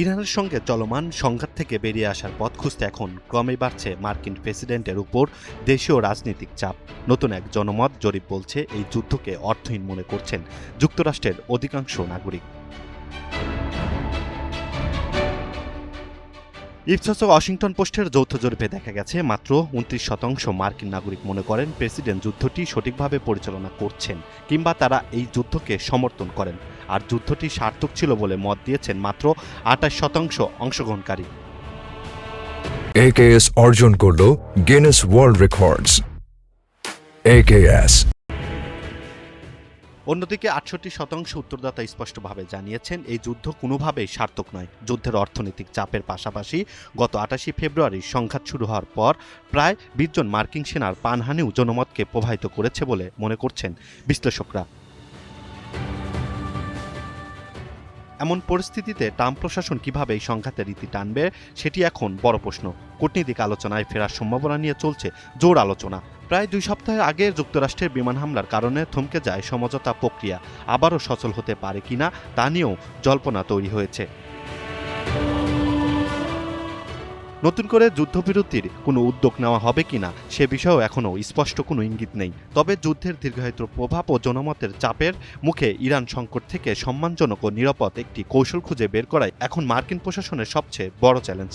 ইরানের সঙ্গে চলমান সংঘাত থেকে বেরিয়ে আসার পথ খুঁজতে এখন ক্রমেই বাড়ছে মার্কিন প্রেসিডেন্টের উপর দেশীয় রাজনৈতিক চাপ। নতুন এক জনমত জরিপ বলছে এই যুদ্ধকে অর্থহীন মনে করছেন যুক্তরাষ্ট্রের অধিকাংশ নাগরিক। ইপসস ও ওয়াশিংটন পোস্টের যৌথ জরিপে দেখা গেছে মাত্র 29% মার্কিন নাগরিক মনে করেন প্রেসিডেন্ট যুদ্ধটি সঠিকভাবে পরিচালনা করছেন কিংবা তারা এই যুদ্ধকে সমর্থন করেন। আর যুদ্ধটি সার্থক ছিল বলে মত দিয়েছেন মাত্র 28% অংশগ্রহণকারী। AKS অর্জন করল গিনেস ওয়ার্ল্ড রেকর্ডস। AKS অন্যদিকে 68% উত্তরদাতা স্পষ্টভাবে জানিয়েছেন এই যুদ্ধ কোনোভাবেই সার্থক নয়। যুদ্ধের অর্থনৈতিক চাপের পাশাপাশি গত 28 ফেব্রুয়ারি সংঘাত শুরু হওয়ার পর প্রায় 20 জন মার্কিন সেনার প্রাণহানিও জনমতকে প্রভাবিত করেছে বলে মনে করছেন বিশ্লেষকরা। এমন পরিস্থিতিতে ট্রাম্প প্রশাসন কিভাবে এই সংঘাতের রীতি টানবে সেটি এখন বড় প্রশ্ন। কূটনীতিক আলোচনায় ফেরার সম্ভাবনা নিয়ে চলছে জোর আলোচনা। প্রায় 2 সপ্তাহ আগে যুক্তরাষ্ট্রের বিমান হামলার কারণে থমকে যায় সমঝোতা প্রক্রিয়া আবারও সচল হতে পারে কিনা তা নিয়েও জল্পনা তৈরি হয়েছে। নতুন করে যুদ্ধবিরতির কোনো উদ্যোগ নেওয়া হবে কিনা সে বিষয়েও এখনও স্পষ্ট কোনো ইঙ্গিত নেই। তবে যুদ্ধের দীর্ঘায়িত প্রভাব ও জনমতের চাপের মুখে ইরান সংকট থেকে সম্মানজনক ও নিরাপদ একটি কৌশল খুঁজে বের করাই এখন মার্কিন প্রশাসনের সবচেয়ে বড় চ্যালেঞ্জ।